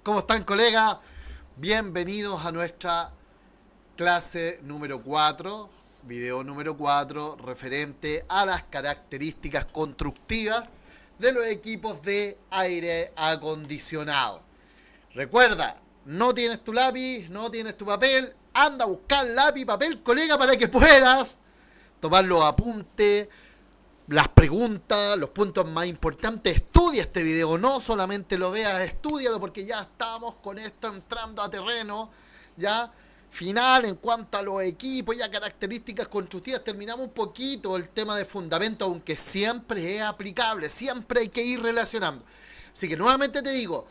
¿Cómo están, colegas? Bienvenidos a nuestra clase número 4, video número 4, referente a las características constructivas de los equipos de aire acondicionado. Recuerda, no tienes tu lápiz, no tienes tu papel, anda a buscar lápiz y papel, colega, para que puedas tomar los apuntes, las preguntas, los puntos más importantes. Estudia este video, no solamente lo veas, estúdialo, porque ya estamos con esto entrando a terreno ya final en cuanto a los equipos y a características constructivas. Terminamos un poquito el tema de fundamento, aunque siempre es aplicable, siempre hay que ir relacionando. Así que nuevamente te digo,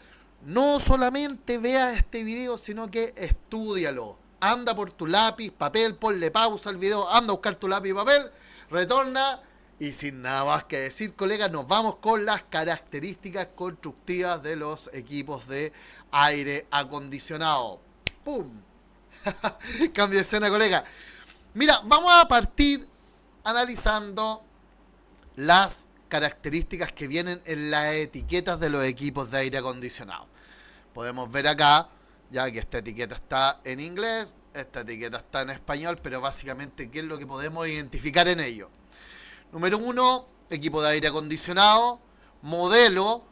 no solamente veas este video, sino que estúdialo. Anda por tu lápiz, papel, ponle pausa al video, anda a buscar tu lápiz y papel, retorna. Y sin nada más que decir, colegas, nos vamos con las características constructivas de los equipos de aire acondicionado. ¡Pum! Cambio de escena, colega. Mira, vamos a partir analizando las características que vienen en las etiquetas de los equipos de aire acondicionado. Podemos ver acá, ya que esta etiqueta está en inglés, esta etiqueta está en español, pero básicamente, ¿qué es lo que podemos identificar en ello? Número 1, equipo de aire acondicionado, modelo,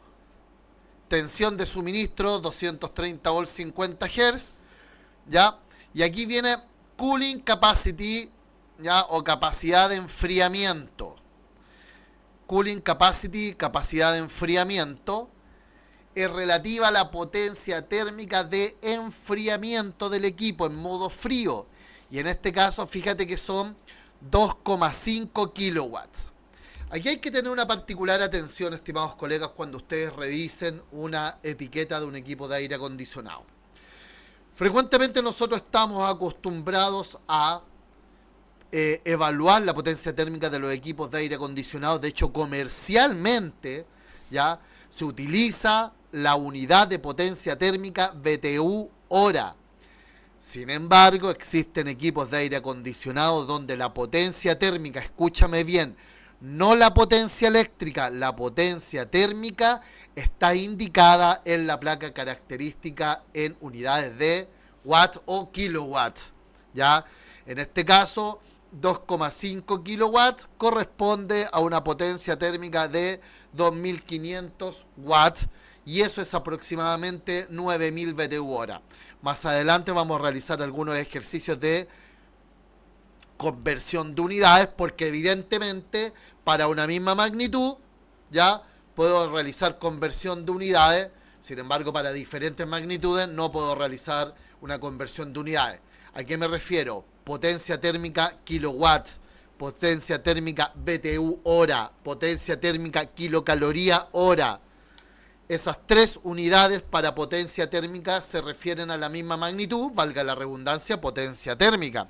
tensión de suministro 230 volts 50 Hz, ¿ya? Y aquí viene cooling capacity, ¿ya? O capacidad de enfriamiento. Cooling capacity, capacidad de enfriamiento, es relativa a la potencia térmica de enfriamiento del equipo en modo frío. Y en este caso, fíjate que son 2,5 kilowatts. Aquí hay que tener una particular atención, estimados colegas, cuando ustedes revisen una etiqueta de un equipo de aire acondicionado. Frecuentemente nosotros estamos acostumbrados a evaluar la potencia térmica de los equipos de aire acondicionado. De hecho, comercialmente ya se utiliza la unidad de potencia térmica BTU hora. Sin embargo, existen equipos de aire acondicionado donde la potencia térmica, escúchame bien, no la potencia eléctrica, la potencia térmica está indicada en la placa característica en unidades de watts o kilowatts. ¿Ya? En este caso, 2,5 kilowatts corresponde a una potencia térmica de 2500 watts y eso es aproximadamente 9000 BTU hora. Más adelante vamos a realizar algunos ejercicios de conversión de unidades, porque evidentemente para una misma magnitud ya puedo realizar conversión de unidades. Sin embargo, para diferentes magnitudes no puedo realizar una conversión de unidades. ¿A qué me refiero? Potencia térmica kilowatts, potencia térmica BTU hora, potencia térmica kilocaloría hora. Esas tres unidades para potencia térmica se refieren a la misma magnitud, valga la redundancia, potencia térmica.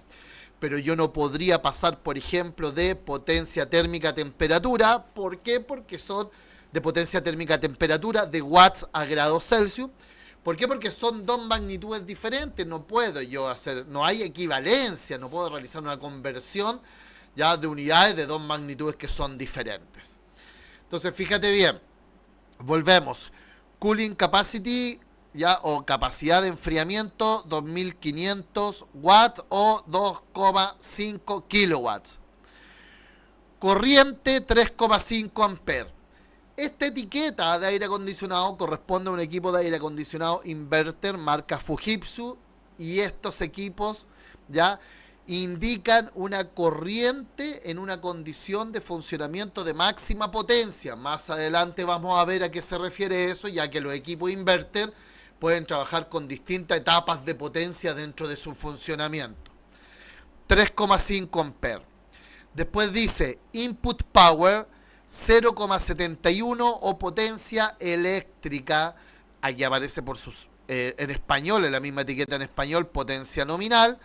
Pero yo no podría pasar, por ejemplo, de potencia térmica a temperatura. ¿Por qué? Porque son de potencia térmica a temperatura de watts a grados Celsius. ¿Por qué? Porque son dos magnitudes diferentes. No puedo yo hacer, no hay equivalencia, no puedo realizar una conversión ya de unidades de dos magnitudes que son diferentes. Entonces, fíjate bien. Volvemos. Cooling capacity, ya, o capacidad de enfriamiento 2500 watts o 2,5 kilowatts. Corriente 3,5 amperes. Esta etiqueta de aire acondicionado corresponde a un equipo de aire acondicionado inverter marca Fujitsu, y estos equipos ya indican una corriente en una condición de funcionamiento de máxima potencia. Más adelante vamos a ver a qué se refiere eso, ya que los equipos inverter pueden trabajar con distintas etapas de potencia dentro de su funcionamiento. 3,5 amperes. Después dice input power 0,71 o potencia eléctrica. Aquí aparece por sus en español, en la misma etiqueta en español, potencia nominal.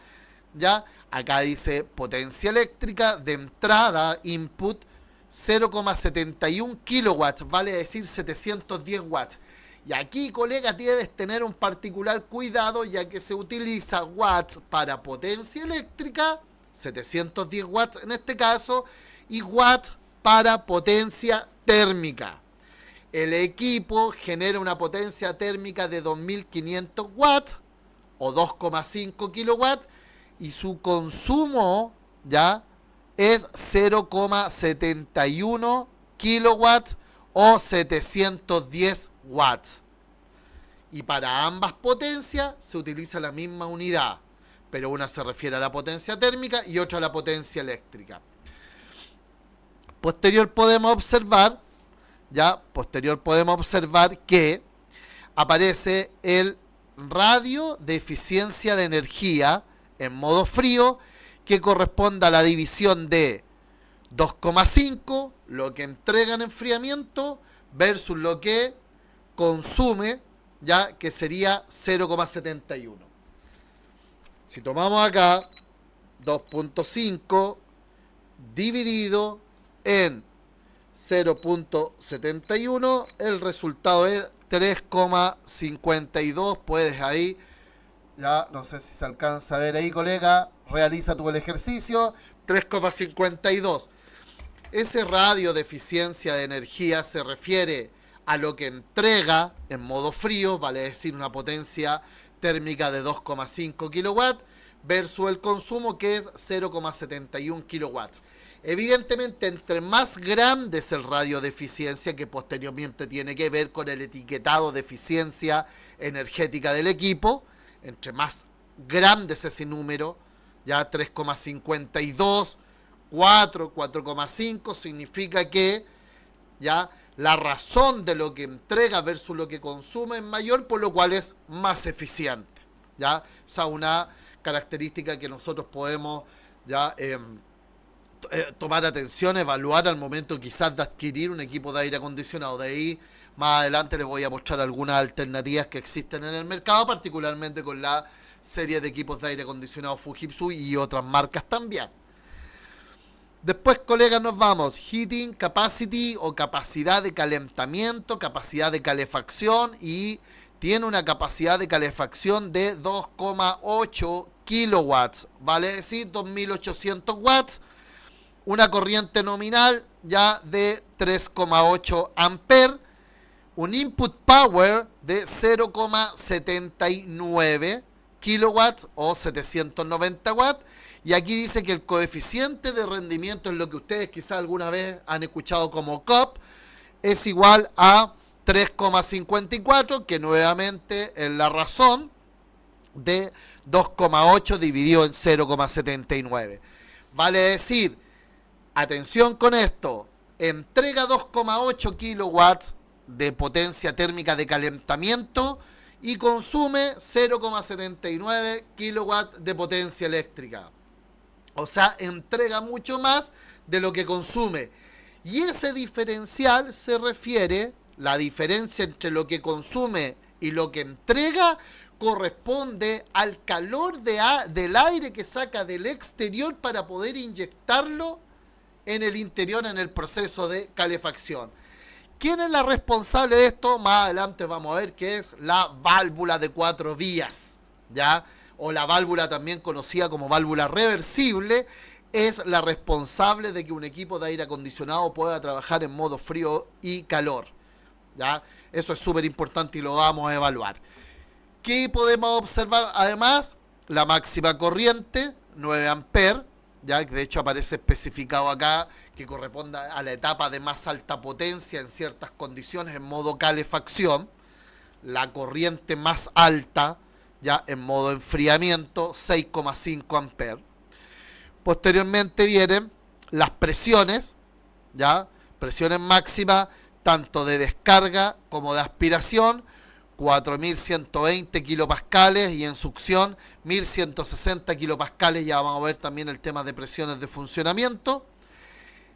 ¿Ya? Acá dice potencia eléctrica de entrada, input 0,71 kilowatts, vale decir 710 watts. Y aquí, colega, debes tener un particular cuidado, ya que se utiliza watts para potencia eléctrica, 710 watts en este caso, y watts para potencia térmica. el equipo genera una potencia térmica de 2500 watts o 2,5 kilowatts y su consumo ya es 0,71 kilowatts o 710 watts. Y para ambas potencias se utiliza la misma unidad, pero una se refiere a la potencia térmica y otra a la potencia eléctrica. Posterior podemos observar que aparece el radio de eficiencia de energía en modo frío, que corresponde a la división de 2,5, lo que entrega en enfriamiento, versus lo que consume, ya que sería 0,71. Si tomamos acá 2,5 dividido en 0,71, el resultado es 3,52. Puedes ahí, ya no sé si se alcanza a ver ahí, colega, realiza tú el ejercicio, 3,52. Ese radio de eficiencia de energía se refiere a lo que entrega en modo frío, vale decir una potencia térmica de 2,5 kilowatts, versus el consumo que es 0,71 kilowatts. Evidentemente, entre más grande es el radio de eficiencia, que posteriormente tiene que ver con el etiquetado de eficiencia energética del equipo, entre más grande es ese número, ya 3,52, 4, 4,5, significa que ya la razón de lo que entrega versus lo que consume es mayor, por lo cual es más eficiente. ¿Ya? Esa es una característica que nosotros podemos ya tomar atención, evaluar al momento quizás de adquirir un equipo de aire acondicionado. De ahí más adelante les voy a mostrar algunas alternativas que existen en el mercado, particularmente con la serie de equipos de aire acondicionado Fujitsu y otras marcas también. Después, colegas, nos vamos. Heating capacity o capacidad de calentamiento, capacidad de calefacción, y tiene una capacidad de calefacción de 2,8 kilowatts, vale decir 2800 watts, una corriente nominal ya de 3,8 amperes, un input power de 0,79 kilowatts o 790 watts. Y aquí dice que el coeficiente de rendimiento, en lo que ustedes quizás alguna vez han escuchado como COP, es igual a 3,54, que nuevamente es la razón de 2,8 dividido en 0,79. Vale decir, atención con esto, entrega 2,8 kilowatts de potencia térmica de calentamiento y consume 0,79 kilowatts de potencia eléctrica. O sea, entrega mucho más de lo que consume. Y ese diferencial se refiere, la diferencia entre lo que consume y lo que entrega, corresponde al calor del aire que saca del exterior para poder inyectarlo en el interior, en el proceso de calefacción. ¿Quién es la responsable de esto? Más adelante vamos a ver que es la válvula de 4 vías, ¿ya? O la válvula también conocida como válvula reversible, es la responsable de que un equipo de aire acondicionado pueda trabajar en modo frío y calor, ¿ya? Eso es súper importante y lo vamos a evaluar. ¿Qué podemos observar? Además, la máxima corriente, 9 amperes, ya que de hecho aparece especificado acá que corresponde a la etapa de más alta potencia en ciertas condiciones en modo calefacción. La corriente más alta, ya en modo enfriamiento, 6,5 amperes. Posteriormente vienen las presiones, ya presiones máximas tanto de descarga como de aspiración, 4.120 kilopascales, y en succión 1.160 kilopascales. Ya vamos a ver también el tema de presiones de funcionamiento.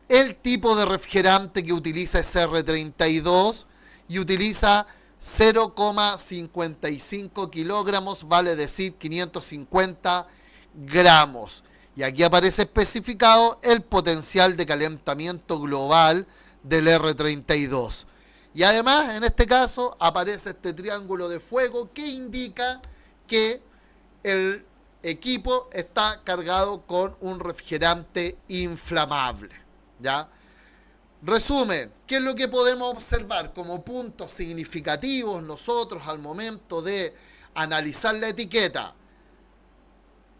El tipo de refrigerante que utiliza es R32 y utiliza 0,55 kilogramos, vale decir 550 gramos. Y aquí aparece especificado el potencial de calentamiento global del R32. Y además, en este caso, aparece este triángulo de fuego que indica que el equipo está cargado con un refrigerante inflamable, ¿ya? Resumen, ¿qué es lo que podemos observar como puntos significativos nosotros al momento de analizar la etiqueta?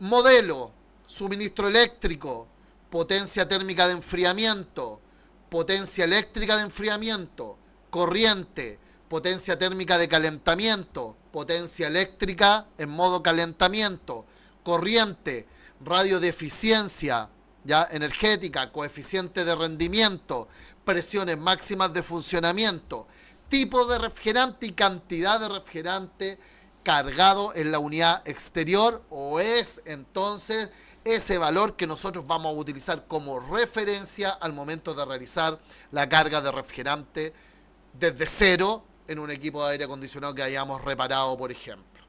Modelo, suministro eléctrico, potencia térmica de enfriamiento, potencia eléctrica de enfriamiento, corriente, potencia térmica de calentamiento, potencia eléctrica en modo calentamiento, corriente, radio de eficiencia, ya energética, coeficiente de rendimiento, presiones máximas de funcionamiento, tipo de refrigerante y cantidad de refrigerante cargado en la unidad exterior, o es entonces ese valor que nosotros vamos a utilizar como referencia al momento de realizar la carga de refrigerante desde cero en un equipo de aire acondicionado que hayamos reparado, por ejemplo.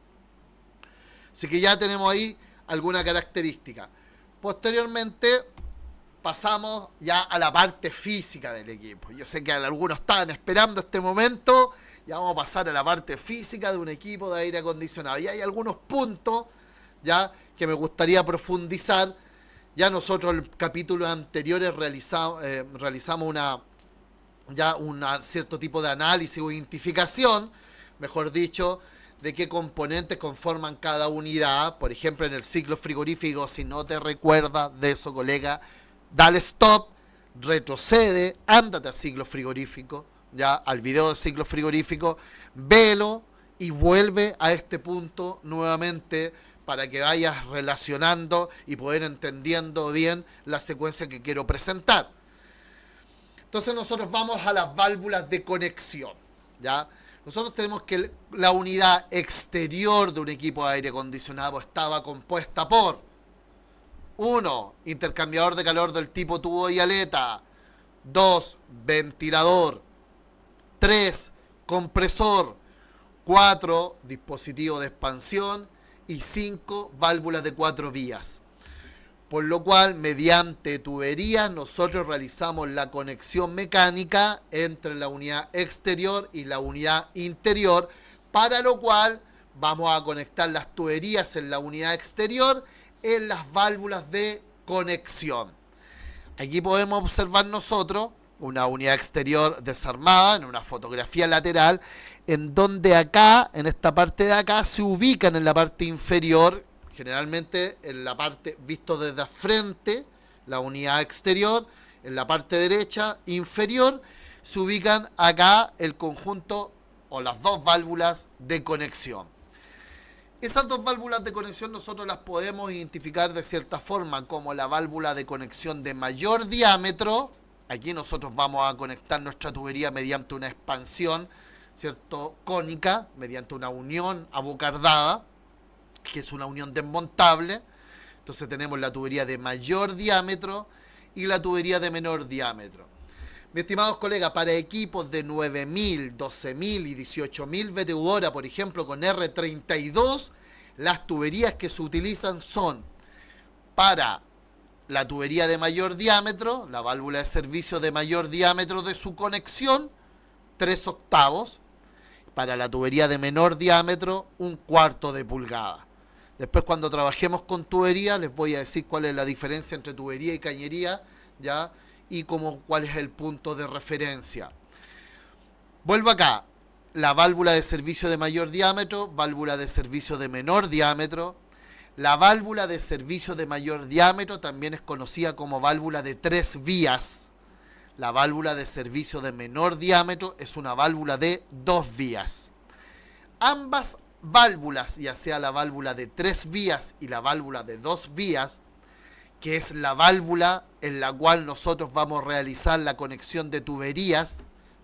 Así que ya tenemos ahí alguna característica. Posteriormente pasamos ya a la parte física del equipo. Yo sé que algunos estaban esperando este momento. Ya vamos a pasar a la parte física de un equipo de aire acondicionado. Y hay algunos puntos ya que me gustaría profundizar. Ya nosotros en capítulos anteriores realizamos un cierto tipo de análisis o identificación, mejor dicho, de qué componentes conforman cada unidad. Por ejemplo, en el ciclo frigorífico, si no te recuerdas de eso, colega, dale stop, retrocede, ándate al ciclo frigorífico, ya al video del ciclo frigorífico, velo y vuelve a este punto nuevamente para que vayas relacionando y poder entendiendo bien la secuencia que quiero presentar. Entonces nosotros vamos a las válvulas de conexión, ¿ya? Nosotros tenemos que la unidad exterior de un equipo de aire acondicionado estaba compuesta por 1. Intercambiador de calor del tipo tubo y aleta. 2. Ventilador. 3. Compresor. 4. Dispositivo de expansión. Y 5. Válvulas de 4 vías. Por lo cual, mediante tuberías, nosotros realizamos la conexión mecánica entre la unidad exterior y la unidad interior, para lo cual vamos a conectar las tuberías en la unidad exterior en las válvulas de conexión. Aquí podemos observar nosotros una unidad exterior desarmada en una fotografía lateral, en donde acá, en esta parte de acá, se ubican en la parte inferior, generalmente en la parte visto desde frente, la unidad exterior, en la parte derecha inferior, se ubican acá el conjunto o las dos válvulas de conexión. Esas dos válvulas de conexión nosotros las podemos identificar de cierta forma como la válvula de conexión de mayor diámetro. Aquí nosotros vamos a conectar nuestra tubería mediante una expansión, ¿cierto?, cónica, mediante una unión abocardada, que es una unión desmontable. Entonces tenemos la tubería de mayor diámetro y la tubería de menor diámetro. Mis estimados colegas, para equipos de 9.000, 12.000 y 18.000 BTU hora, por ejemplo, con R32, las tuberías que se utilizan son para la tubería de mayor diámetro, la válvula de servicio de mayor diámetro de su conexión, 3/8, para la tubería de menor diámetro, 1/4 de pulgada. Después, cuando trabajemos con tubería, les voy a decir cuál es la diferencia entre tubería y cañería, ¿ya? Y cuál es el punto de referencia. Vuelvo acá. La válvula de servicio de mayor diámetro, válvula de servicio de menor diámetro. La válvula de servicio de mayor diámetro también es conocida como válvula de 3 vías. La válvula de servicio de menor diámetro es una válvula de 2 vías. Ambas válvulas, ya sea la válvula de 3 vías y la válvula de 2 vías, que es la válvula en la cual nosotros vamos a realizar la conexión de tuberías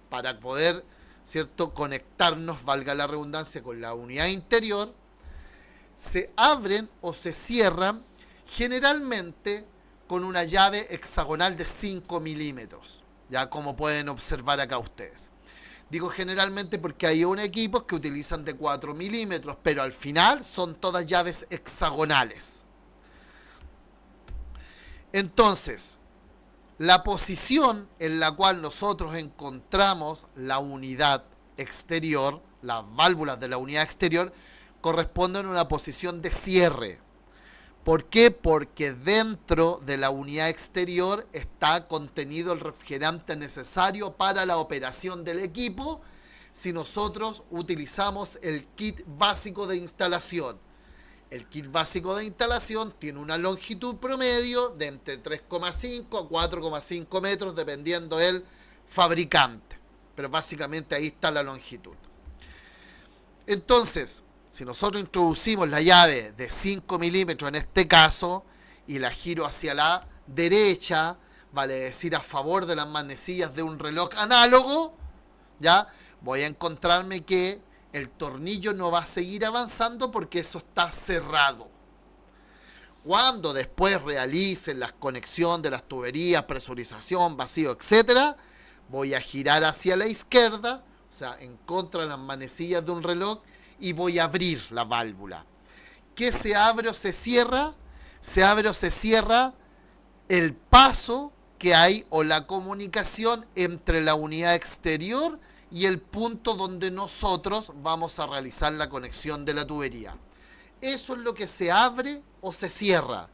para poder, ¿cierto?, conectarnos, valga la redundancia, con la unidad interior, se abren o se cierran generalmente con una llave hexagonal de 5 milímetros, ya como pueden observar acá ustedes. Digo generalmente porque hay un equipos que utilizan de 4 milímetros, pero al final son todas llaves hexagonales. Entonces, la posición en la cual nosotros encontramos la unidad exterior, las válvulas de la unidad exterior, corresponden a una posición de cierre. ¿Por qué? Porque dentro de la unidad exterior está contenido el refrigerante necesario para la operación del equipo si nosotros utilizamos el kit básico de instalación. El kit básico de instalación tiene una longitud promedio de entre 3,5 a 4,5 metros dependiendo del fabricante. Pero básicamente ahí está la longitud. Entonces, si nosotros introducimos la llave de 5 milímetros en este caso y la giro hacia la derecha, vale decir a favor de las manecillas de un reloj análogo, ya voy a encontrarme que el tornillo no va a seguir avanzando porque eso está cerrado. Cuando después realicen la conexión de las tuberías, presurización, vacío, etc., voy a girar hacia la izquierda, o sea, en contra de las manecillas de un reloj, y voy a abrir la válvula. ¿Qué se abre o se cierra? Se abre o se cierra el paso que hay o la comunicación entre la unidad exterior y el punto donde nosotros vamos a realizar la conexión de la tubería. Eso es lo que se abre o se cierra.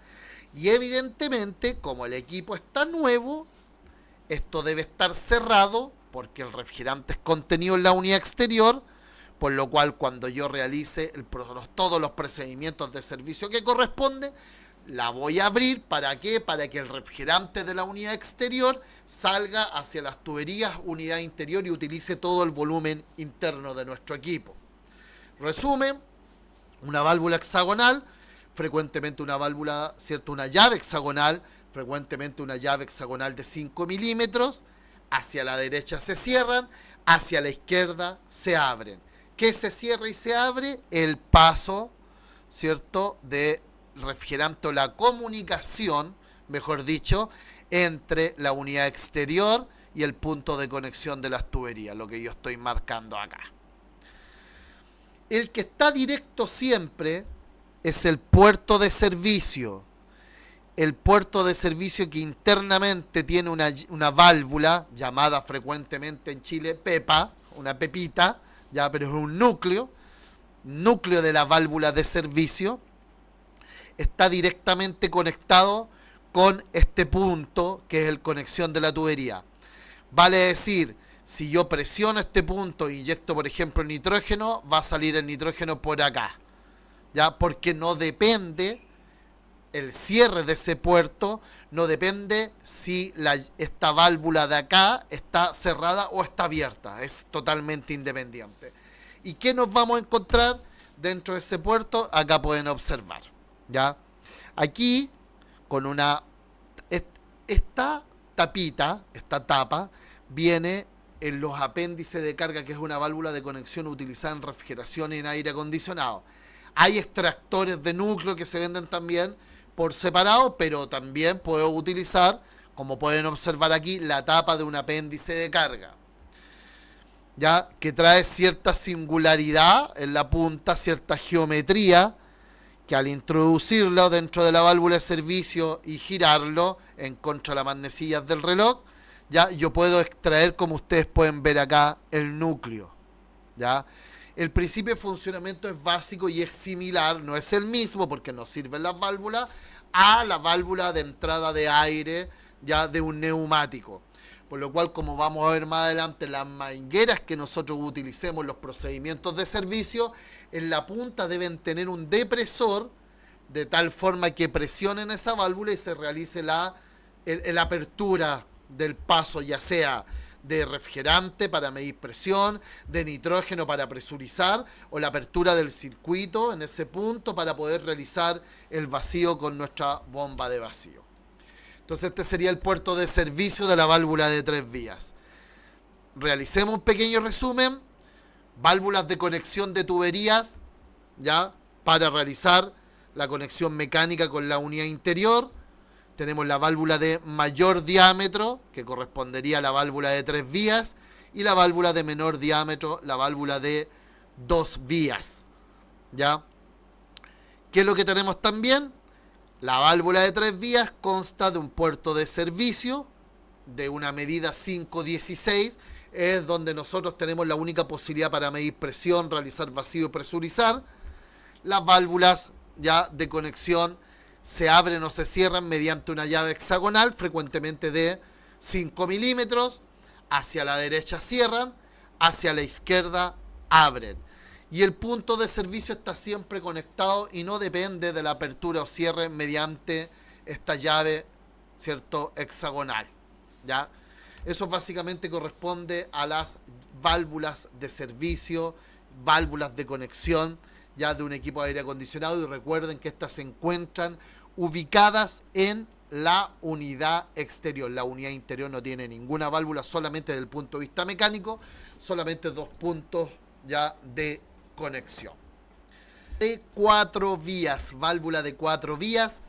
Y evidentemente, como el equipo está nuevo, esto debe estar cerrado porque el refrigerante es contenido en la unidad exterior, por lo cual cuando yo realice todos los procedimientos de servicio que corresponde, la voy a abrir. ¿Para qué? Para que el refrigerante de la unidad exterior salga hacia las tuberías unidad interior y utilice todo el volumen interno de nuestro equipo. Resumen, una válvula hexagonal, frecuentemente una válvula, ¿cierto? Una llave hexagonal, frecuentemente una llave hexagonal de 5 milímetros, hacia la derecha se cierran, hacia la izquierda se abren. ¿Qué se cierra y se abre? El paso, ¿cierto?, de refrigerante o la comunicación, mejor dicho, entre la unidad exterior y el punto de conexión de las tuberías, lo que yo estoy marcando acá. El que está directo siempre es el puerto de servicio. El puerto de servicio que internamente tiene una válvula llamada frecuentemente en Chile pepa, una pepita, ya, pero es un núcleo de la válvula de servicio. Está directamente conectado con este punto que es el conexión de la tubería. Vale decir, si yo presiono este punto e inyecto, por ejemplo, nitrógeno, va a salir el nitrógeno por acá, ya, porque no depende el cierre de ese puerto, no depende si esta válvula de acá está cerrada o está abierta, es totalmente independiente. ¿Y qué nos vamos a encontrar dentro de ese puerto? Acá pueden observar, ¿ya? Aquí, con esta tapita, esta tapa, viene en los apéndices de carga, que es una válvula de conexión utilizada en refrigeración y en aire acondicionado. Hay extractores de núcleo que se venden también por separado, pero también puedo utilizar, como pueden observar aquí, la tapa de un apéndice de carga, ya, que trae cierta singularidad en la punta, cierta geometría, que al introducirlo dentro de la válvula de servicio y girarlo en contra de las manecillas del reloj, ya, yo puedo extraer, como ustedes pueden ver acá, el núcleo, ya. El principio de funcionamiento es básico y es similar, no es el mismo porque no sirven las válvulas, a la válvula de entrada de aire ya de un neumático. Por lo cual, como vamos a ver más adelante, las mangueras que nosotros utilicemos en los procedimientos de servicio, en la punta deben tener un depresor de tal forma que presionen esa válvula y se realice la apertura del paso, ya sea de refrigerante para medir presión, de nitrógeno para presurizar, o la apertura del circuito en ese punto para poder realizar el vacío con nuestra bomba de vacío. Entonces este sería el puerto de servicio de la válvula de 3 vías. Realicemos un pequeño resumen. Válvulas de conexión de tuberías, ya, para realizar la conexión mecánica con la unidad interior. Tenemos la válvula de mayor diámetro, que correspondería a la válvula de 3 vías, y la válvula de menor diámetro, la válvula de 2 vías. ¿Ya? ¿Qué es lo que tenemos también? La válvula de 3 vías consta de un puerto de servicio de una medida 516, es donde nosotros tenemos la única posibilidad para medir presión, realizar vacío y presurizar. Las válvulas ya de conexión se abren o se cierran mediante una llave hexagonal, frecuentemente de 5 milímetros. Hacia la derecha cierran, hacia la izquierda abren. Y el punto de servicio está siempre conectado y no depende de la apertura o cierre mediante esta llave, ¿cierto?, hexagonal, ¿ya? Eso básicamente corresponde a las válvulas de servicio, válvulas de conexión, ya, de un equipo de aire acondicionado. Y recuerden que estas se encuentran ubicadas en la unidad exterior. La unidad interior no tiene ninguna válvula, solamente desde el punto de vista mecánico, solamente 2 puntos ya de conexión. De 4 vías, válvula de 4 vías,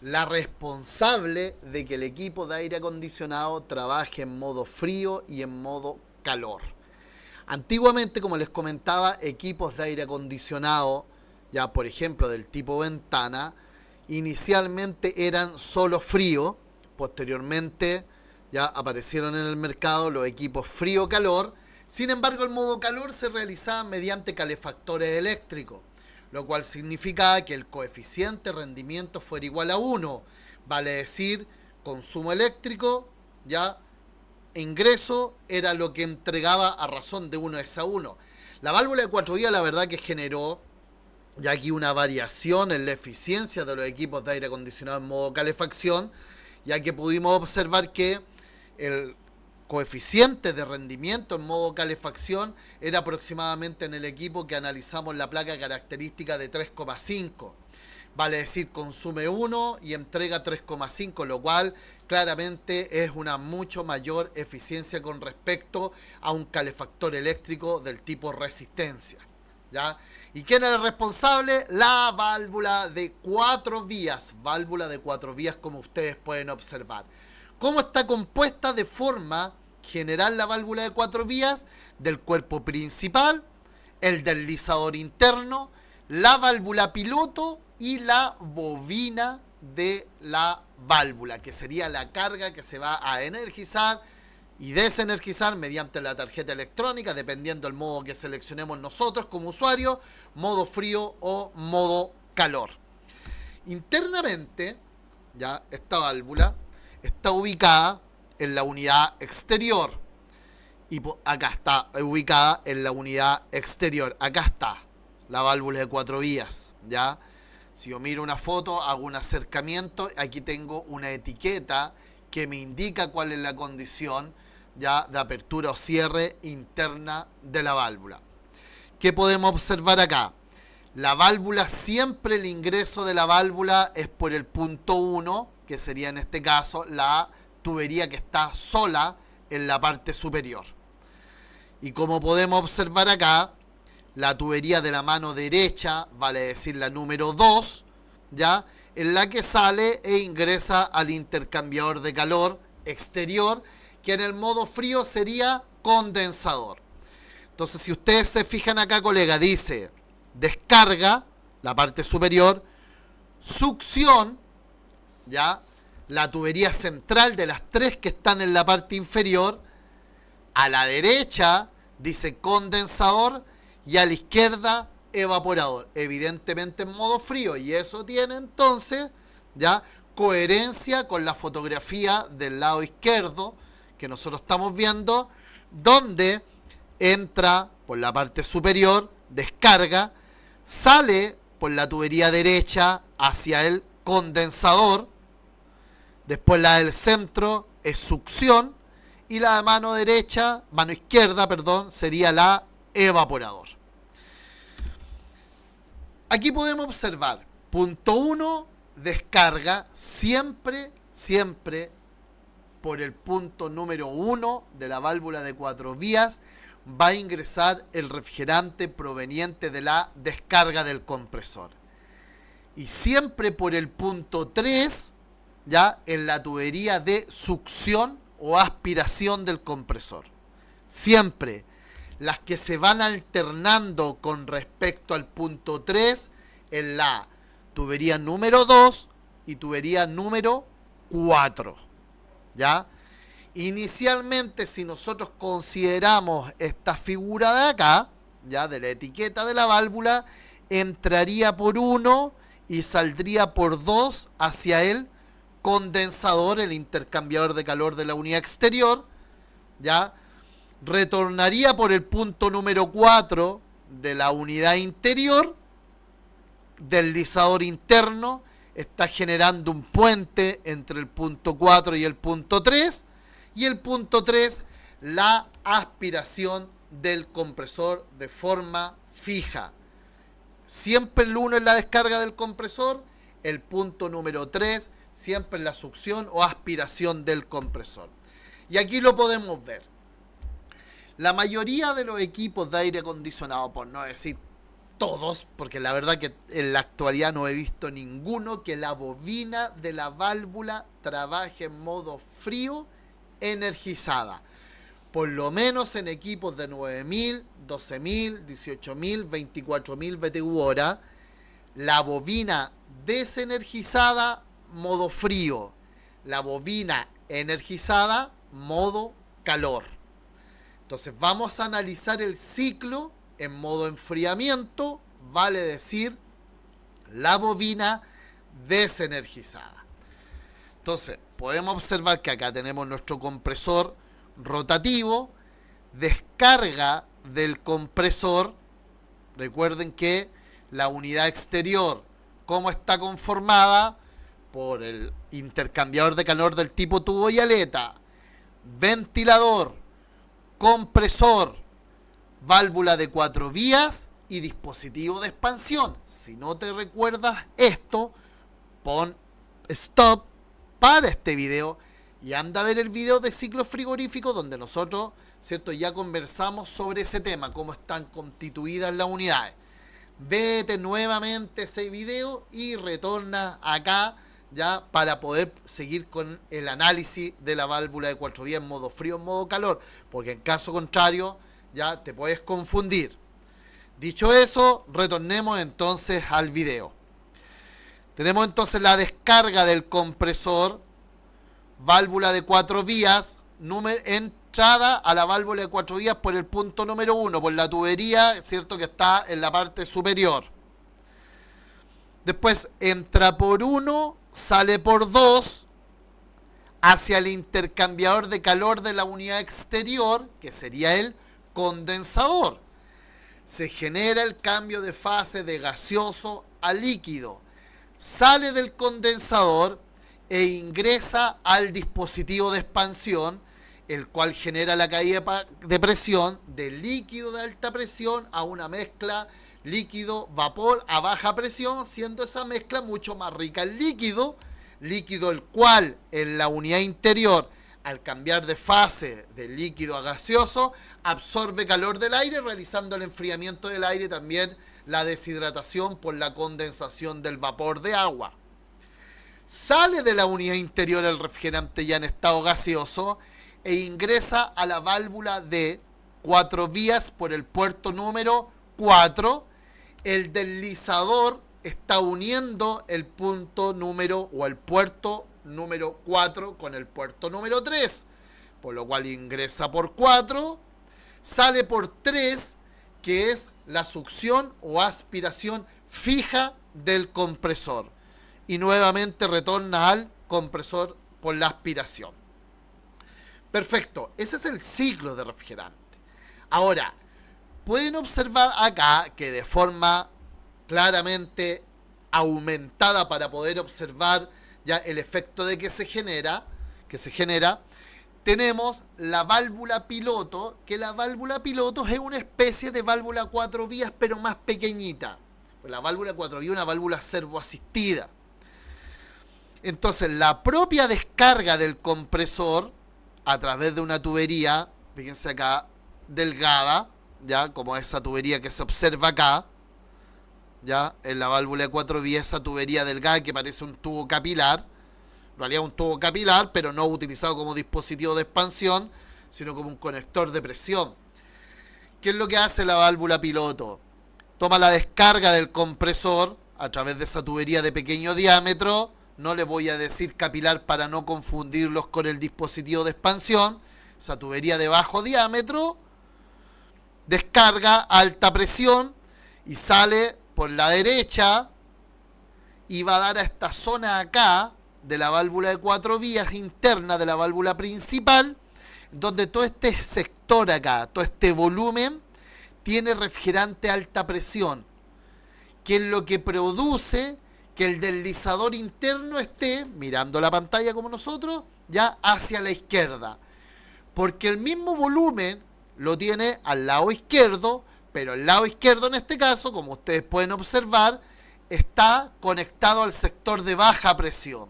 la responsable de que el equipo de aire acondicionado trabaje en modo frío y en modo calor. Antiguamente, como les comentaba, equipos de aire acondicionado, ya por ejemplo del tipo ventana, inicialmente eran solo frío. Posteriormente ya aparecieron en el mercado los equipos frío-calor. Sin embargo, el modo calor se realizaba mediante calefactores eléctricos, lo cual significaba que el coeficiente de rendimiento fuera igual a 1, vale decir, consumo eléctrico, ya, ingreso era lo que entregaba a razón de 1:1. La válvula de 4 vías, la verdad que generó ya aquí una variación en la eficiencia de los equipos de aire acondicionado en modo calefacción, ya que pudimos observar que el coeficiente de rendimiento en modo calefacción era aproximadamente, en el equipo que analizamos, la placa característica de 3,5. Vale decir, consume 1 y entrega 3,5, lo cual claramente es una mucho mayor eficiencia con respecto a un calefactor eléctrico del tipo resistencia, ¿ya? ¿Y quién era el responsable? La válvula de 4 vías. Válvula de 4 vías, como ustedes pueden observar. ¿Cómo está compuesta de forma general la válvula de 4 vías? Del cuerpo principal, el deslizador interno, la válvula piloto y la bobina de la válvula, que sería la carga que se va a energizar y desenergizar mediante la tarjeta electrónica, dependiendo del modo que seleccionemos nosotros como usuarios, modo frío o modo calor. Internamente, ya, esta válvula está ubicada en la unidad exterior. Y acá está ubicada en la unidad exterior. Acá está la válvula de 4 vías, ¿ya? Si yo miro una foto, hago un acercamiento, aquí tengo una etiqueta que me indica cuál es la condición, ya, de apertura o cierre interna de la válvula. ¿Qué podemos observar acá? La válvula, siempre el ingreso de la válvula es por el punto 1, que sería en este caso la tubería que está sola en la parte superior. Y como podemos observar acá, la tubería de la mano derecha, vale decir la número 2, ¿ya?, en la que sale e ingresa al intercambiador de calor exterior, que en el modo frío sería condensador. Entonces, si ustedes se fijan acá, colega, dice descarga, la parte superior, succión, ¿ya?, la tubería central de las 3 que están en la parte inferior. A la derecha dice condensador y a la izquierda evaporador, evidentemente en modo frío, y eso tiene entonces ya coherencia con la fotografía del lado izquierdo que nosotros estamos viendo, donde entra por la parte superior, descarga, sale por la tubería derecha hacia el condensador, después la del centro es succión y la de mano izquierda, sería la evaporador. Aquí podemos observar, punto 1, descarga, siempre por el punto número 1 de la válvula de 4 vías va a ingresar el refrigerante proveniente de la descarga del compresor. Y siempre por el punto 3, ya, en la tubería de succión o aspiración del compresor. Siempre las que se van alternando con respecto al punto 3 en la tubería número 2 y tubería número 4, ¿ya? Inicialmente, si nosotros consideramos esta figura de acá, ya, de la etiqueta de la válvula, entraría por 1 y saldría por 2 hacia el condensador, el intercambiador de calor de la unidad exterior, ¿ya? Retornaría por el punto número 4 de la unidad interior, deslizador interno, está generando un puente entre el punto 4 y el punto 3, y el punto 3, la aspiración del compresor de forma fija. Siempre el 1 es la descarga del compresor, el punto número 3 siempre es la succión o aspiración del compresor. Y aquí lo podemos ver. La mayoría de los equipos de aire acondicionado, por no decir todos, porque la verdad que en la actualidad no he visto ninguno, que la bobina de la válvula trabaje en modo frío energizada. Por lo menos en equipos de 9000, 12000, 18000, 24000 BTU hora, la bobina desenergizada, modo frío. La bobina energizada, modo calor. Entonces vamos a analizar el ciclo en modo enfriamiento, vale decir, la bobina desenergizada. Entonces, podemos observar que acá tenemos nuestro compresor rotativo, descarga del compresor. Recuerden que la unidad exterior, ¿cómo está conformada? Por el intercambiador de calor del tipo tubo y aleta, ventilador, compresor, válvula de 4 vías y dispositivo de expansión. Si no te recuerdas esto, pon stop, para este video y anda a ver el video de ciclo frigorífico donde nosotros, ¿cierto?, ya conversamos sobre ese tema, cómo están constituidas las unidades. Vete nuevamente ese video y retorna acá ya para poder seguir con el análisis de la válvula de 4 vías en modo frío, en modo calor, porque en caso contrario ya te puedes confundir. Dicho eso, retornemos entonces al video. Tenemos entonces la descarga del compresor, válvula de 4 vías, entrada a la válvula de 4 vías por el punto número 1, por la tubería, ¿cierto?, que está en la parte superior. Después entra por 1, sale por 2, hacia el intercambiador de calor de la unidad exterior, que sería el condensador. Se genera el cambio de fase de gaseoso a líquido. Sale del condensador e ingresa al dispositivo de expansión, el cual genera la caída de presión de líquido de alta presión a una mezcla líquido-vapor a baja presión, siendo esa mezcla mucho más rica en líquido, el cual en la unidad interior, al cambiar de fase de líquido a gaseoso, absorbe calor del aire, realizando el enfriamiento del aire, también la deshidratación por la condensación del vapor de agua. Sale de la unidad interior el refrigerante ya en estado gaseoso e ingresa a la válvula de 4 vías por el puerto número 4. El deslizador está uniendo el punto número o el puerto número 4 con el puerto número 3, por lo cual ingresa por 4, sale por 3, que es la succión o aspiración fija del compresor, y nuevamente retorna al compresor por la aspiración. Perfecto, ese es el ciclo de refrigerante. Ahora, pueden observar acá que de forma claramente aumentada para poder observar ya el efecto de que se genera, tenemos la válvula piloto, que la válvula piloto es una especie de válvula 4 vías, pero más pequeñita. La válvula 4 vías es una válvula servoasistida. Entonces, la propia descarga del compresor a través de una tubería, fíjense acá, delgada, ya como esa tubería que se observa acá, ya en la válvula de 4 vías, esa tubería delgada que parece un tubo capilar, en realidad un tubo capilar, pero no utilizado como dispositivo de expansión, sino como un conector de presión. ¿Qué es lo que hace la válvula piloto? Toma la descarga del compresor a través de esa tubería de pequeño diámetro, no le voy a decir capilar para no confundirlos con el dispositivo de expansión, esa tubería de bajo diámetro, descarga a alta presión y sale por la derecha, y va a dar a esta zona acá de la válvula de 4 vías interna de la válvula principal, donde todo este sector acá, todo este volumen, tiene refrigerante a alta presión, que es lo que produce que el deslizador interno esté, mirando la pantalla como nosotros, ya hacia la izquierda. Porque el mismo volumen lo tiene al lado izquierdo, pero el lado izquierdo en este caso, como ustedes pueden observar, está conectado al sector de baja presión.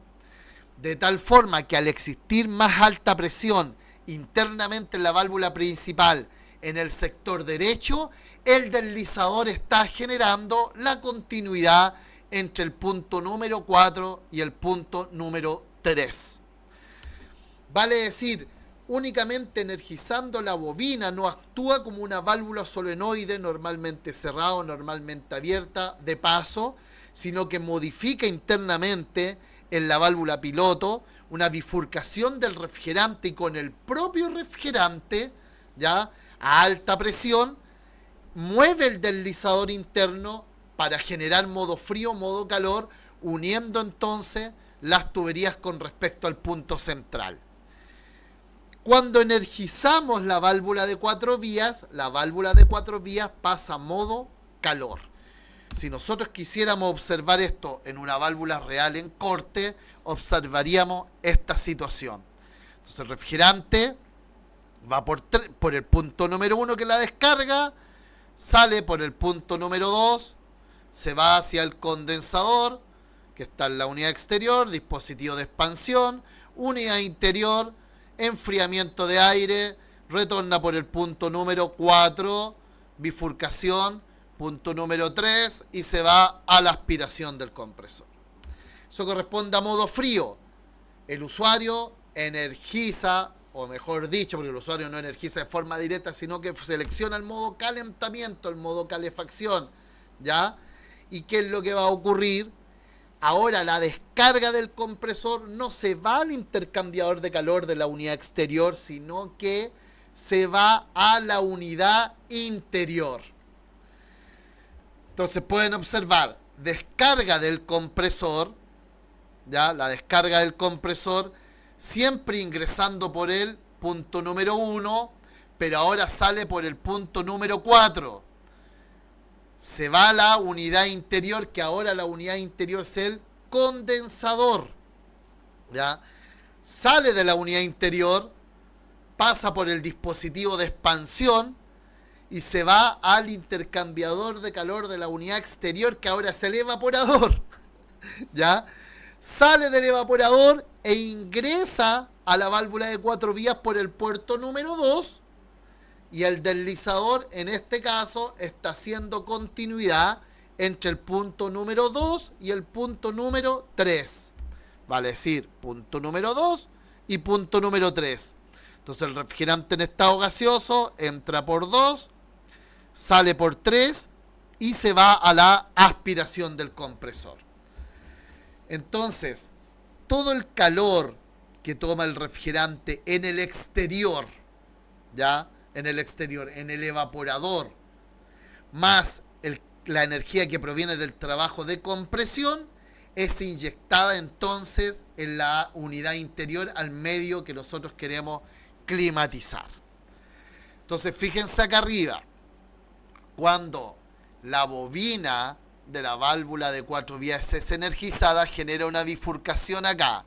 De tal forma que al existir más alta presión internamente en la válvula principal, en el sector derecho, el deslizador está generando la continuidad entre el punto número 4 y el punto número 3. Vale decir, únicamente energizando la bobina no actúa como una válvula solenoide normalmente cerrada o normalmente abierta de paso, sino que modifica internamente en la válvula piloto una bifurcación del refrigerante y con el propio refrigerante, ya a alta presión, mueve el deslizador interno para generar modo frío, modo calor, uniendo entonces las tuberías con respecto al punto central. Cuando energizamos la válvula de 4 vías, la válvula de 4 vías pasa a modo calor. Si nosotros quisiéramos observar esto en una válvula real en corte, observaríamos esta situación. Entonces el refrigerante va por el punto número 1 que es la descarga, sale por el punto número 2, se va hacia el condensador, que está en la unidad exterior, dispositivo de expansión, unidad interior, enfriamiento de aire, retorna por el punto número 4, bifurcación, punto número 3 y se va a la aspiración del compresor. Eso corresponde a modo frío. El usuario energiza, o mejor dicho, porque el usuario no energiza de forma directa, sino que selecciona el modo calentamiento, el modo calefacción, ¿ya? ¿Y qué es lo que va a ocurrir? Ahora la descarga del compresor no se va al intercambiador de calor de la unidad exterior, sino que se va a la unidad interior. Entonces pueden observar, descarga del compresor, ya la descarga del compresor, siempre ingresando por el punto número 1, pero ahora sale por el punto número 4. Se va a la unidad interior, que ahora la unidad interior es el condensador. ¿Ya? Sale de la unidad interior, pasa por el dispositivo de expansión y se va al intercambiador de calor de la unidad exterior, que ahora es el evaporador. ¿Ya? Sale del evaporador e ingresa a la válvula de 4 vías por el puerto número 2. Y el deslizador, en este caso, está haciendo continuidad entre el punto número 2 y el punto número 3. Vale decir, punto número 2 y punto número 3. Entonces el refrigerante en estado gaseoso entra por 2, sale por 3 y se va a la aspiración del compresor. Entonces, todo el calor que toma el refrigerante en el exterior, ¿ya? En el exterior, en el evaporador, más la energía que proviene del trabajo de compresión, es inyectada entonces en la unidad interior al medio que nosotros queremos climatizar. Entonces fíjense acá arriba, cuando la bobina de la válvula de 4 vías es energizada, genera una bifurcación acá,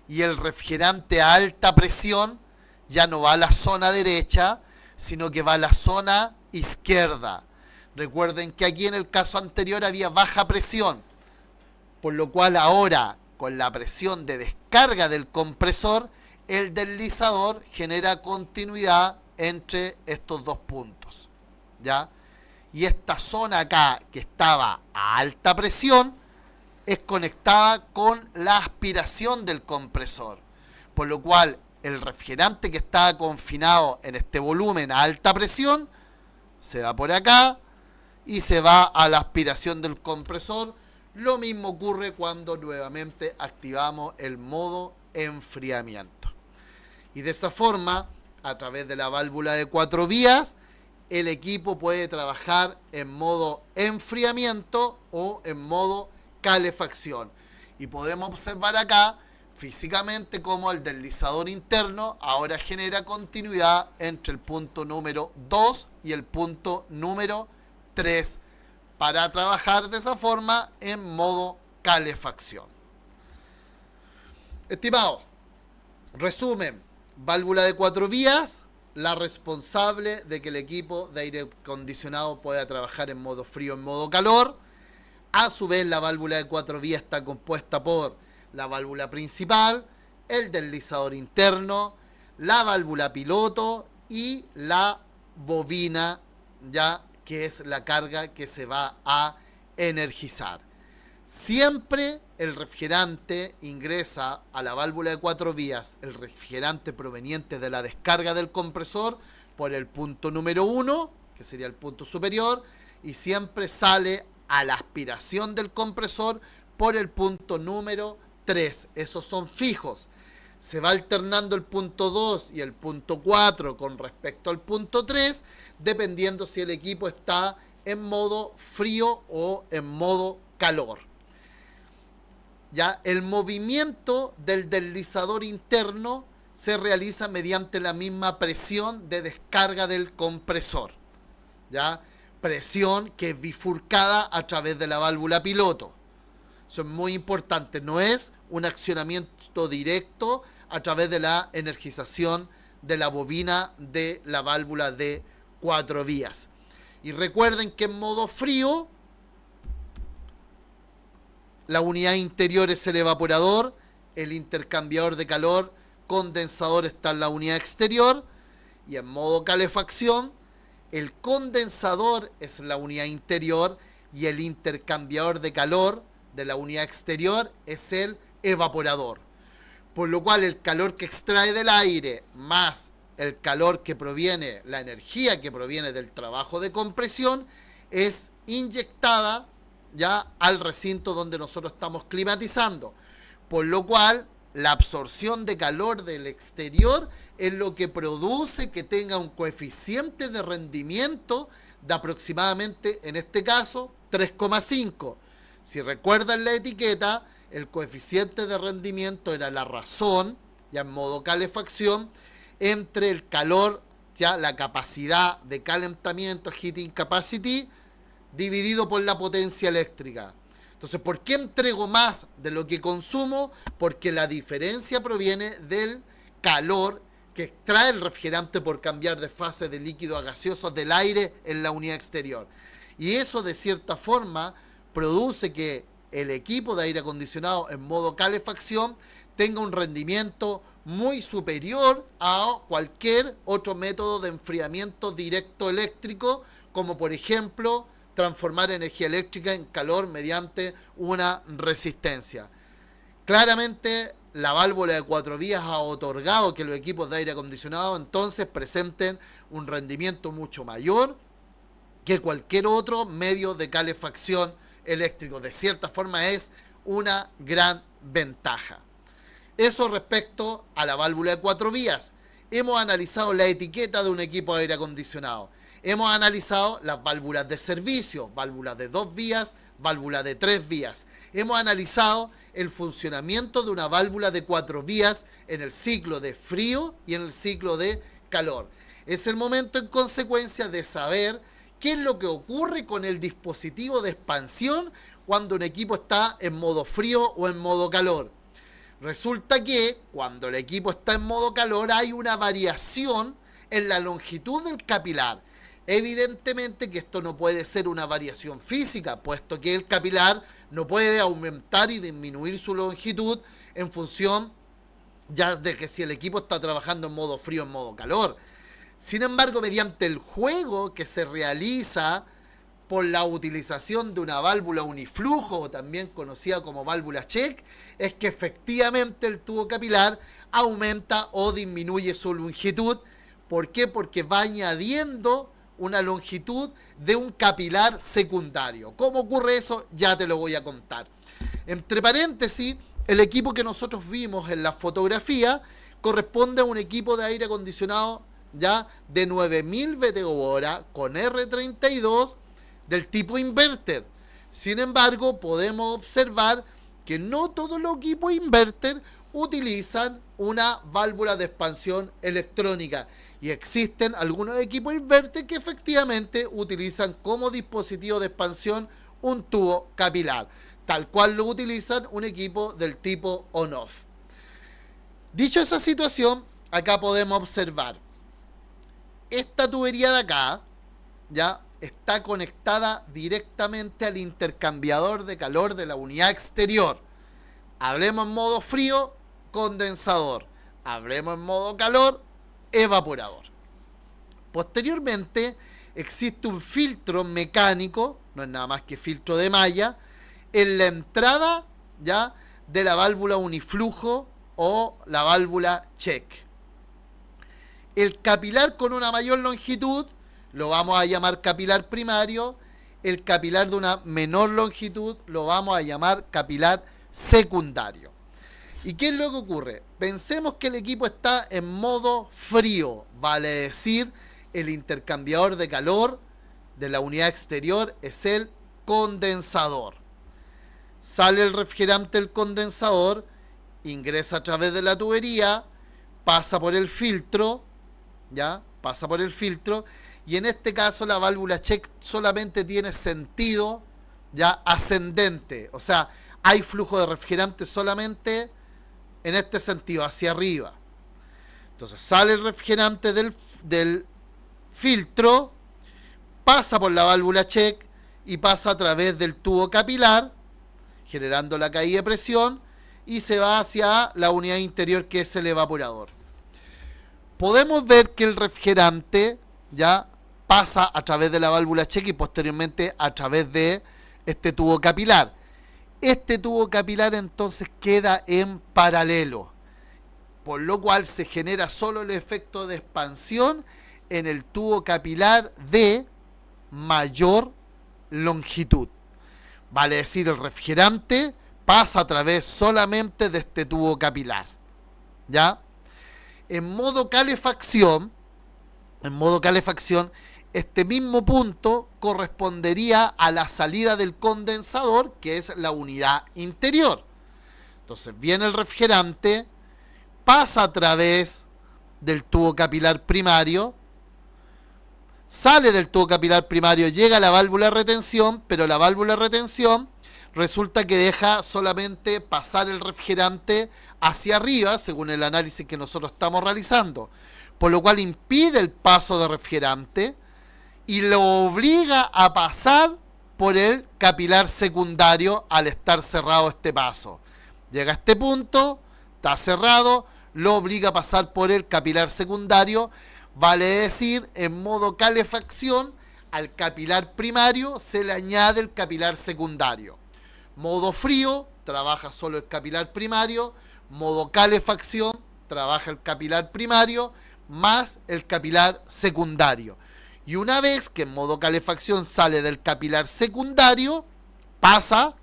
y el refrigerante a alta presión ya no va a la zona derecha, sino que va a la zona izquierda. Recuerden que aquí en el caso anterior había baja presión, por lo cual ahora con la presión de descarga del compresor, el deslizador genera continuidad entre estos dos puntos, ¿ya? Y esta zona acá que estaba a alta presión es conectada con la aspiración del compresor, por lo cual el refrigerante que estaba confinado en este volumen a alta presión se va por acá y se va a la aspiración del compresor. Lo mismo ocurre cuando nuevamente activamos el modo enfriamiento. Y de esa forma, a través de la válvula de 4 vías, el equipo puede trabajar en modo enfriamiento o en modo calefacción. Y podemos observar acá físicamente cómo el deslizador interno ahora genera continuidad entre el punto número 2 y el punto número 3 para trabajar de esa forma en modo calefacción. Estimados, resumen, válvula de 4 vías, la responsable de que el equipo de aire acondicionado pueda trabajar en modo frío, en modo calor. A su vez, la válvula de 4 vías está compuesta por la válvula principal, el deslizador interno, la válvula piloto y la bobina, ya que es la carga que se va a energizar. Siempre el refrigerante ingresa a la válvula de 4 vías, el refrigerante proveniente de la descarga del compresor, por el punto número 1, que sería el punto superior, y siempre sale a la aspiración del compresor por el punto número 3. Esos son fijos. Se va alternando el punto 2 y el punto 4 con respecto al punto 3, dependiendo si el equipo está en modo frío o en modo calor. Ya, el movimiento del deslizador interno se realiza mediante la misma presión de descarga del compresor. ¿Ya? Presión que es bifurcada a través de la válvula piloto. Eso es muy importante, no es un accionamiento directo a través de la energización de la bobina de la válvula de 4 vías. Y recuerden que en modo frío, la unidad interior es el evaporador, el intercambiador de calor, condensador está en la unidad exterior, y en modo calefacción, el condensador es la unidad interior y el intercambiador de calor de la unidad exterior es el evaporador. Por lo cual el calor que extrae del aire más el calor que proviene, la energía que proviene del trabajo de compresión, es inyectada ya al recinto donde nosotros estamos climatizando. Por lo cual la absorción de calor del exterior es lo que produce que tenga un coeficiente de rendimiento de aproximadamente, en este caso, 3,5. Si recuerdan la etiqueta, el coeficiente de rendimiento era la razón, ya en modo calefacción, entre el calor, ya la capacidad de calentamiento, heating capacity, dividido por la potencia eléctrica. Entonces, ¿por qué entrego más de lo que consumo? Porque la diferencia proviene del calor que extrae el refrigerante por cambiar de fase de líquido a gaseoso del aire en la unidad exterior. Y eso, de cierta forma, produce que el equipo de aire acondicionado en modo calefacción tenga un rendimiento muy superior a cualquier otro método de enfriamiento directo eléctrico, como por ejemplo transformar energía eléctrica en calor mediante una resistencia. Claramente la válvula de 4 vías ha otorgado que los equipos de aire acondicionado entonces presenten un rendimiento mucho mayor que cualquier otro medio de calefacción eléctrico. De cierta forma es una gran ventaja. Eso respecto a la válvula de 4 vías. Hemos analizado la etiqueta de un equipo de aire acondicionado. Hemos analizado las válvulas de servicio, válvulas de 2 vías, válvulas de 3 vías. Hemos analizado el funcionamiento de una válvula de 4 vías en el ciclo de frío y en el ciclo de calor. Es el momento en consecuencia de saber qué es lo que ocurre con el dispositivo de expansión cuando un equipo está en modo frío o en modo calor. Resulta que cuando el equipo está en modo calor hay una variación en la longitud del capilar. Evidentemente que esto no puede ser una variación física, puesto que el capilar no puede aumentar y disminuir su longitud en función ya de que si el equipo está trabajando en modo frío o en modo calor. Sin embargo, mediante el juego que se realiza por la utilización de una válvula uniflujo, o también conocida como válvula check, es que efectivamente el tubo capilar aumenta o disminuye su longitud. ¿Por qué? Porque va añadiendo una longitud de un capilar secundario. ¿Cómo ocurre eso? Ya te lo voy a contar. Entre paréntesis, el equipo que nosotros vimos en la fotografía corresponde a un equipo de aire acondicionado ya de 9000 VTH con R32 del tipo inverter. Sin embargo, podemos observar que no todos los equipos inverter utilizan una válvula de expansión electrónica y existen algunos equipos inverter que efectivamente utilizan como dispositivo de expansión un tubo capilar, tal cual lo utilizan un equipo del tipo on-off. Dicho esa situación, acá podemos observar esta tubería de acá, ya está conectada directamente al intercambiador de calor de la unidad exterior. Hablemos en modo frío, condensador. Hablemos en modo calor, evaporador. Posteriormente, existe un filtro mecánico, no es nada más que filtro de malla, en la entrada ya de la válvula uniflujo o la válvula check. El capilar con una mayor longitud lo vamos a llamar capilar primario. El capilar de una menor longitud lo vamos a llamar capilar secundario. ¿Y qué es lo que ocurre? Pensemos que el equipo está en modo frío, vale decir, el intercambiador de calor de la unidad exterior es el condensador. Sale el refrigerante del condensador, ingresa a través de la tubería, pasa por el filtro, ¿ya? Pasa por el filtro, y en este caso la válvula check solamente tiene sentido ya ascendente, o sea, hay flujo de refrigerante solamente en este sentido, hacia arriba. Entonces sale el refrigerante del filtro, pasa por la válvula check y pasa a través del tubo capilar, generando la caída de presión, y se va hacia la unidad interior, que es el evaporador. Podemos ver que el refrigerante ya pasa a través de la válvula check y posteriormente a través de este tubo capilar. Este tubo capilar entonces queda en paralelo, por lo cual se genera solo el efecto de expansión en el tubo capilar de mayor longitud. Vale decir, el refrigerante pasa a través solamente de este tubo capilar, ¿ya? En modo calefacción, este mismo punto correspondería a la salida del condensador, que es la unidad interior. Entonces viene el refrigerante, pasa a través del tubo capilar primario, sale del tubo capilar primario, llega a la válvula de retención, pero la válvula de retención resulta que deja solamente pasar el refrigerante hacia arriba, según el análisis que nosotros estamos realizando, por lo cual impide el paso de refrigerante y lo obliga a pasar por el capilar secundario al estar cerrado este paso. Llega a este punto, está cerrado, lo obliga a pasar por el capilar secundario, vale decir, en modo calefacción, al capilar primario se le añade el capilar secundario. Modo frío, trabaja solo el capilar primario. Modo calefacción, trabaja el capilar primario más el capilar secundario. Y una vez que en modo calefacción sale del capilar secundario, pasa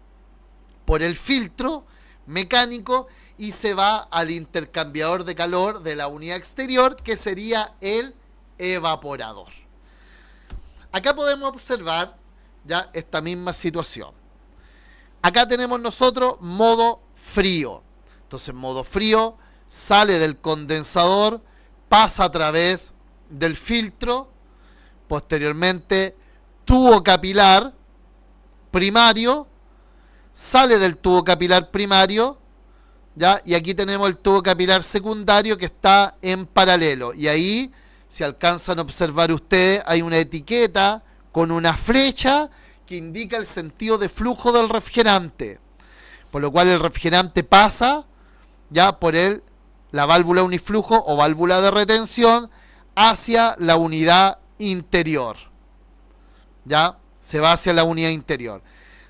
por el filtro mecánico y se va al intercambiador de calor de la unidad exterior, que sería el evaporador. Acá podemos observar ya esta misma situación. Acá tenemos nosotros modo frío. Entonces, modo frío, sale del condensador, pasa a través del filtro, posteriormente tubo capilar primario, sale del tubo capilar primario, ¿ya? Y aquí tenemos el tubo capilar secundario que está en paralelo. Y ahí, si alcanzan a observar ustedes, hay una etiqueta con una flecha que indica el sentido de flujo del refrigerante, por lo cual el refrigerante pasa ya por la válvula uniflujo o válvula de retención hacia la unidad interior. Ya se va hacia la unidad interior.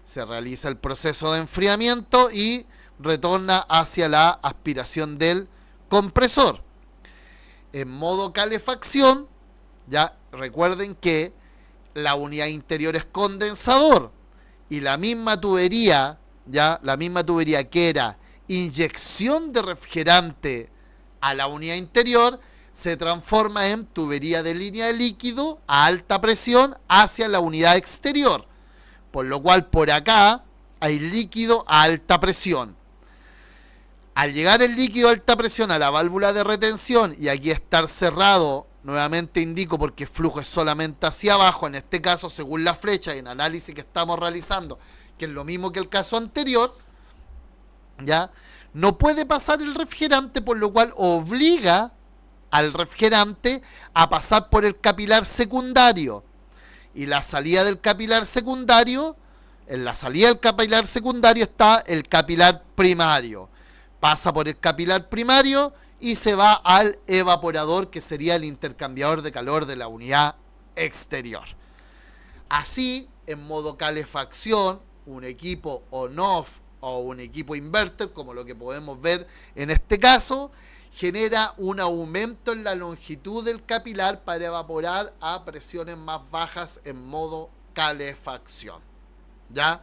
Se realiza el proceso de enfriamiento y retorna hacia la aspiración del compresor. En modo calefacción, ya recuerden que la unidad interior es condensador y la misma tubería que era inyección de refrigerante a la unidad interior se transforma en tubería de línea de líquido a alta presión hacia la unidad exterior. por lo cual por acá hay líquido a alta presión. Al llegar el líquido a alta presión a la válvula de retención y aquí estar cerrado, nuevamente indico porque el flujo es solamente hacia abajo, en este caso según la flecha y el análisis que estamos realizando, que es lo mismo que el caso anterior, ¿ya? No puede pasar el refrigerante, por lo cual obliga al refrigerante a pasar por el capilar secundario. Y la salida del capilar secundario, en la salida del capilar secundario está el capilar primario. Pasa por el capilar primario y se va al evaporador, que sería el intercambiador de calor de la unidad exterior. Así, en modo calefacción, un equipo on-off o un equipo inverter, como lo que podemos ver en este caso, genera un aumento en la longitud del capilar para evaporar a presiones más bajas en modo calefacción. ¿Ya?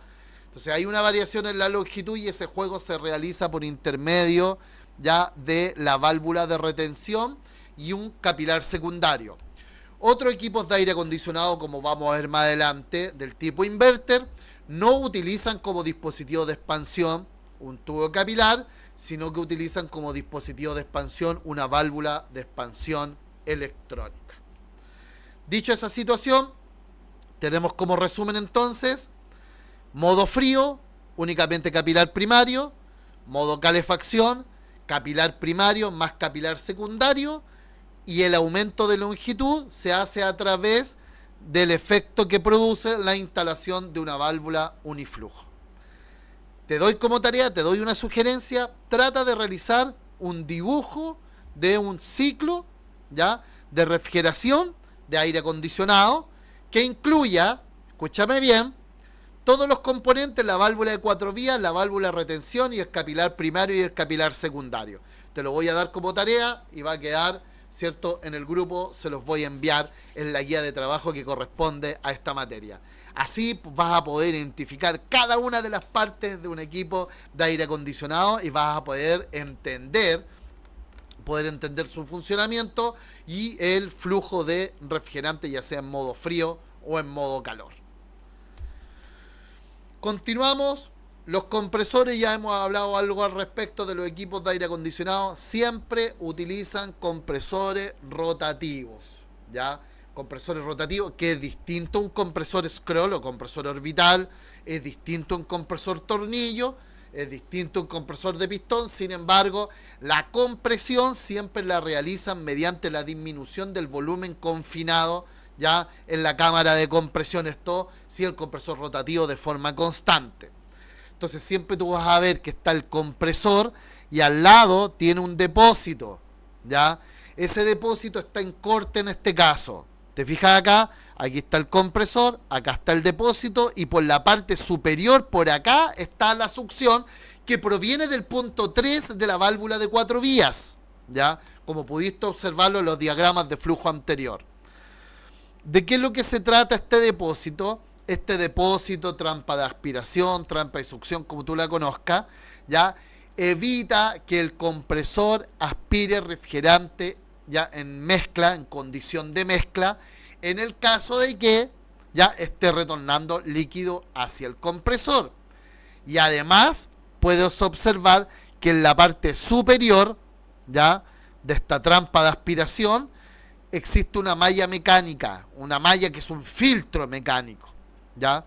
Entonces hay una variación en la longitud y ese juego se realiza por intermedio ya de la válvula de retención y un capilar secundario. Otros equipos de aire acondicionado, como vamos a ver más adelante, del tipo inverter, no utilizan como dispositivo de expansión un tubo capilar, sino que utilizan como dispositivo de expansión una válvula de expansión electrónica. Dicho esa situación, tenemos como resumen entonces: modo frío, únicamente capilar primario; modo calefacción, capilar primario más capilar secundario, y el aumento de longitud se hace a través del efecto que produce la instalación de una válvula uniflujo. Te doy como tarea, te doy una sugerencia: trata de realizar un dibujo de un ciclo, ¿ya?, de refrigeración de aire acondicionado que incluya, escúchame bien, todos los componentes: la válvula de 4 vías, la válvula de retención y el capilar primario y el capilar secundario. Te lo voy a dar como tarea y va a quedar, ¿cierto?, en el grupo. Se los voy a enviar en la guía de trabajo que corresponde a esta materia. Así vas a poder identificar cada una de las partes de un equipo de aire acondicionado y vas a poder entender su funcionamiento y el flujo de refrigerante, ya sea en modo frío o en modo calor. Continuamos. Los compresores, ya hemos hablado algo al respecto de los equipos de aire acondicionado. Siempre utilizan compresores rotativos, ¿ya? Compresores rotativos, que es distinto a un compresor scroll o compresor orbital, es distinto a un compresor tornillo, es distinto a un compresor de pistón. Sin embargo, la compresión siempre la realizan mediante la disminución del volumen confinado, ya, en la cámara de compresión. Esto si el compresor rotativo de forma constante. Entonces siempre tú vas a ver que está el compresor y al lado tiene un depósito, ¿ya? Ese depósito está en corte en este caso. ¿Te fijas acá? Aquí está el compresor, acá está el depósito y por la parte superior, por acá, está la succión que proviene del punto 3 de la válvula de 4 vías, ¿ya? Como pudiste observarlo en los diagramas de flujo anterior. ¿De qué es lo que se trata este depósito? Este depósito, trampa de aspiración, trampa de succión, como tú la conozcas, ¿ya?, evita que el compresor aspire refrigerante ya en mezcla, en condición de mezcla, en el caso de que ya esté retornando líquido hacia el compresor. Y además puedes observar que en la parte superior, ya, de esta trampa de aspiración existe una malla mecánica, una malla que es un filtro mecánico, ¿ya?,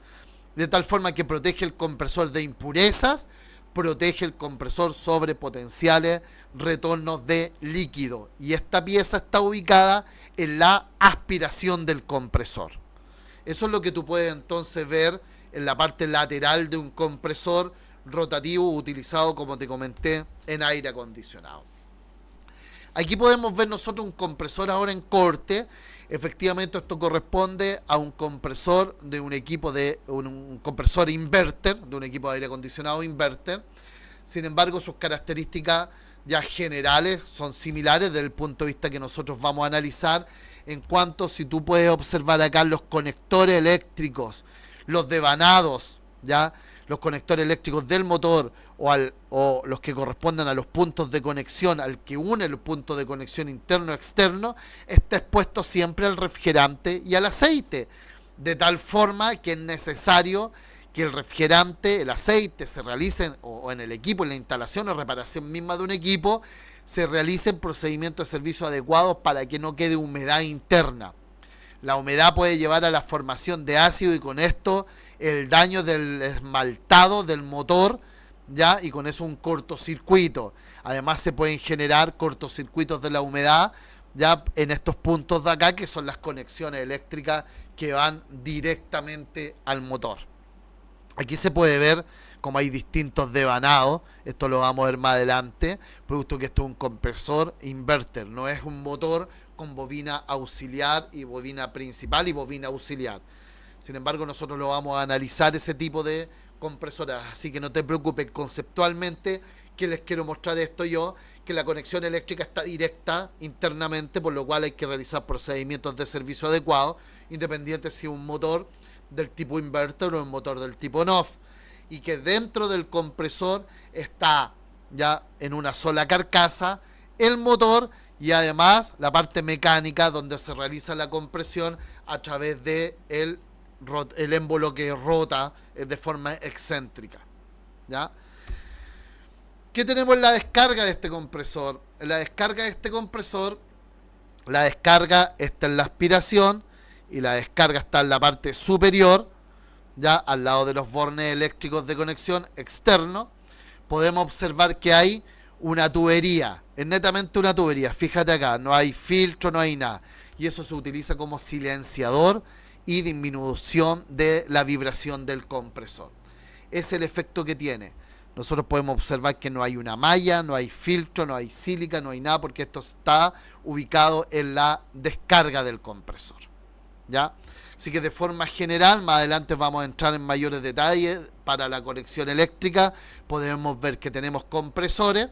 de tal forma que protege el compresor de impurezas, protege el compresor sobre potenciales retornos de líquido, y esta pieza está ubicada en la aspiración del compresor. Eso es lo que tú puedes entonces ver en la parte lateral de un compresor rotativo utilizado, como te comenté, en aire acondicionado. Aquí podemos ver nosotros un compresor ahora en corte. Efectivamente, esto corresponde a un compresor de un equipo de un compresor inverter, de un equipo de aire acondicionado inverter. Sin embargo, sus características ya generales son similares desde el punto de vista que nosotros vamos a analizar, en cuanto, si tú puedes observar acá, los conectores eléctricos, los devanados, ya, los conectores eléctricos del motor o los que corresponden a los puntos de conexión, al que une el punto de conexión interno-externo, está expuesto siempre al refrigerante y al aceite, de tal forma que es necesario que el refrigerante, el aceite, se realicen, o en el equipo, en la instalación o reparación misma de un equipo, se realicen procedimientos de servicio adecuados para que no quede humedad interna. La humedad puede llevar a la formación de ácido y con esto el daño del esmaltado del motor, ¿ya? Y con eso un cortocircuito. Además se pueden generar cortocircuitos de la humedad, ya en estos puntos de acá, que son las conexiones eléctricas que van directamente al motor. Aquí se puede ver como hay distintos devanados, esto lo vamos a ver más adelante, producto que esto es un compresor inverter, no es un motor con bobina auxiliar y bobina principal y bobina auxiliar. Sin embargo, nosotros lo vamos a analizar ese tipo de compresoras, así que no te preocupes conceptualmente que les quiero mostrar esto yo, que la conexión eléctrica está directa internamente, por lo cual hay que realizar procedimientos de servicio adecuados, independiente si es un motor del tipo inverter o un motor del tipo NOF, y que dentro del compresor está ya en una sola carcasa el motor y además la parte mecánica donde se realiza la compresión a través de el émbolo que rota de forma excéntrica, ¿ya? ¿Qué tenemos en la descarga de este compresor? En la descarga de este compresor, la descarga está en la aspiración y la descarga está en la parte superior, ya al lado de los bornes eléctricos de conexión externo. Podemos observar que hay una tubería, es netamente una tubería, fíjate acá, no hay filtro, no hay nada, y eso se utiliza como silenciador y disminución de la vibración del compresor. Es el efecto que tiene. Nosotros podemos observar que no hay una malla, no hay filtro, no hay sílica, no hay nada, porque esto está ubicado en la descarga del compresor, ¿ya? Así que de forma general, más adelante vamos a entrar en mayores detalles para la conexión eléctrica. Podemos ver que tenemos compresores,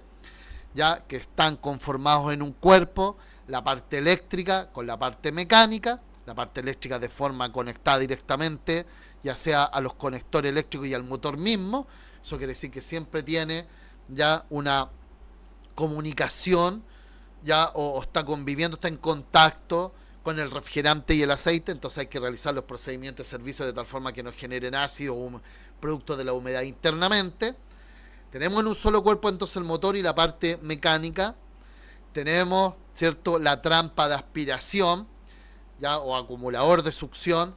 ya que están conformados en un cuerpo, la parte eléctrica con la parte mecánica, la parte eléctrica de forma conectada directamente, ya sea a los conectores eléctricos y al motor mismo. Eso quiere decir que siempre tiene ya una comunicación, ya o está conviviendo, está en contacto con el refrigerante y el aceite, entonces hay que realizar los procedimientos de servicio de tal forma que no generen ácido o producto de la humedad internamente. Tenemos en un solo cuerpo entonces el motor y la parte mecánica. Tenemos, ¿cierto?, la trampa de aspiración, ya, o acumulador de succión,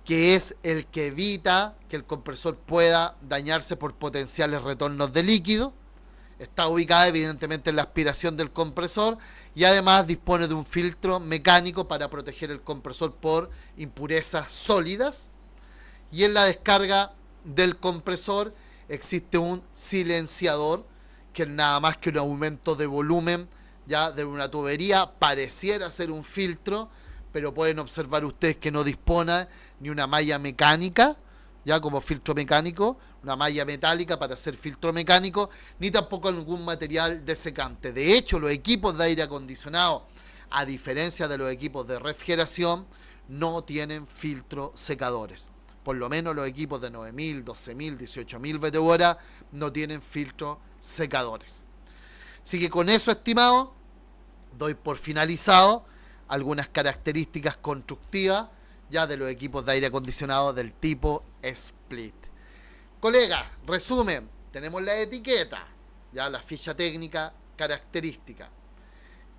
que es el que evita que el compresor pueda dañarse por potenciales retornos de líquido. Está ubicada evidentemente en la aspiración del compresor y además dispone de un filtro mecánico para proteger el compresor por impurezas sólidas. Y en la descarga del compresor existe un silenciador, que es nada más que un aumento de volumen ya de una tubería. Pareciera ser un filtro, pero pueden observar ustedes que no dispone ni una malla mecánica, ya como filtro mecánico, una malla metálica para hacer filtro mecánico, ni tampoco algún material desecante. De hecho, los equipos de aire acondicionado, a diferencia de los equipos de refrigeración, no tienen filtro secadores. Por lo menos los equipos de 9.000, 12.000, 18.000 BTU no tienen filtro secadores. Así que con eso, estimado, doy por finalizado algunas características constructivas ya de los equipos de aire acondicionado del tipo split. Colegas, resumen, tenemos la etiqueta, ya la ficha técnica, característica.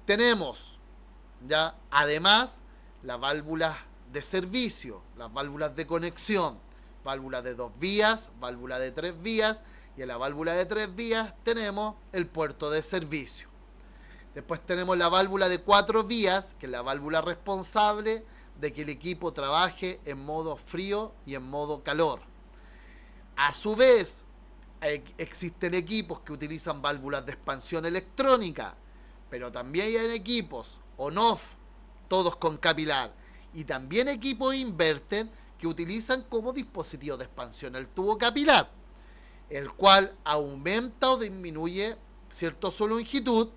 Tenemos ya además las válvulas de servicio, las válvulas de conexión, válvula de 2 vías, válvula de 3 vías, y en la válvula de 3 vías tenemos el puerto de servicio. Después tenemos la válvula de 4 vías, que es la válvula responsable de que el equipo trabaje en modo frío y en modo calor. A su vez, existen equipos que utilizan válvulas de expansión electrónica, pero también hay equipos on-off, todos con capilar, y también equipos inverter que utilizan como dispositivo de expansión el tubo capilar, el cual aumenta o disminuye cierta su longitud,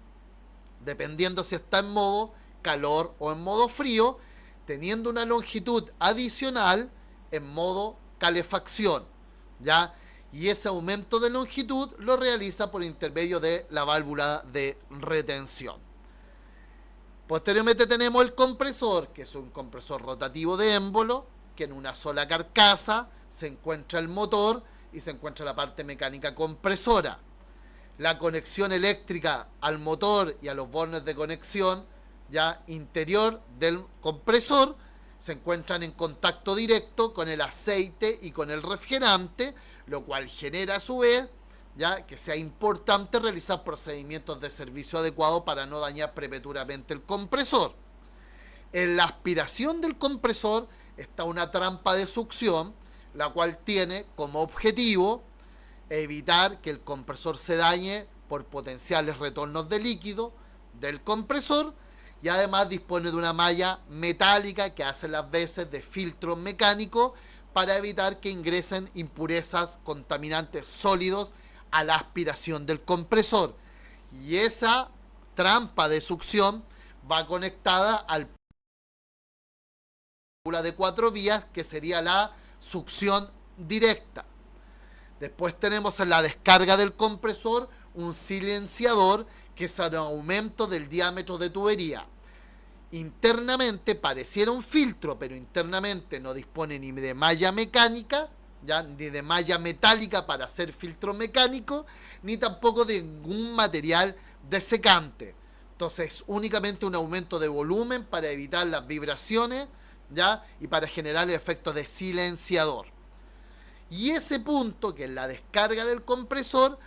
dependiendo si está en modo calor o en modo frío, teniendo una longitud adicional en modo calefacción, ¿ya? Y ese aumento de longitud lo realiza por intermedio de la válvula de retención. Posteriormente tenemos el compresor, que es un compresor rotativo de émbolo, que en una sola carcasa se encuentra el motor y se encuentra la parte mecánica compresora. La conexión eléctrica al motor y a los bornes de conexión ya interior del compresor se encuentran en contacto directo con el aceite y con el refrigerante, lo cual genera a su vez ya que sea importante realizar procedimientos de servicio adecuado para no dañar prematuramente el compresor. En la aspiración del compresor está una trampa de succión, la cual tiene como objetivo evitar que el compresor se dañe por potenciales retornos de líquido del compresor, y además dispone de una malla metálica que hace las veces de filtro mecánico para evitar que ingresen impurezas, contaminantes sólidos a la aspiración del compresor. Y esa trampa de succión va conectada al de 4 vías, que sería la succión directa. Después tenemos en la descarga del compresor un silenciador, que es un aumento del diámetro de tubería. Internamente pareciera un filtro, pero internamente no dispone ni de malla mecánica, ya, ni de malla metálica para hacer filtro mecánico, ni tampoco de ningún material desecante. Entonces, únicamente un aumento de volumen para evitar las vibraciones, ¿ya? Y para generar el efecto de silenciador. Y ese punto, que es la descarga del compresor,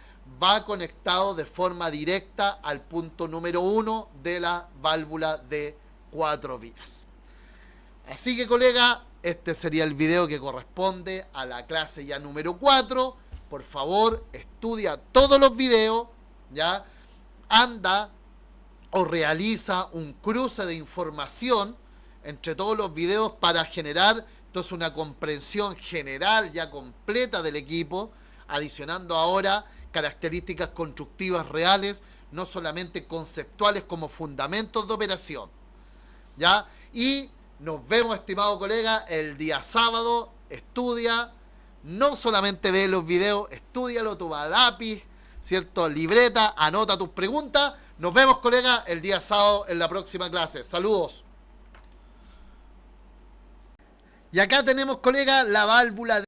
va conectado de forma directa al punto número 1 de la válvula de 4 vías. Así que, colega, este sería el video que corresponde a la clase ya número 4. Por favor, estudia todos los videos, ¿ya? Anda o realiza un cruce de información entre todos los videos para generar entonces una comprensión general ya completa del equipo, adicionando ahora características constructivas reales, no solamente conceptuales como fundamentos de operación. ¿Ya? Y nos vemos, estimado colega, el día sábado. Estudia, no solamente ve los videos, estúdialo, toma lápiz, ¿cierto? Libreta, anota tus preguntas. Nos vemos, colega, el día sábado en la próxima clase. Saludos. Y acá tenemos, colega, la válvula de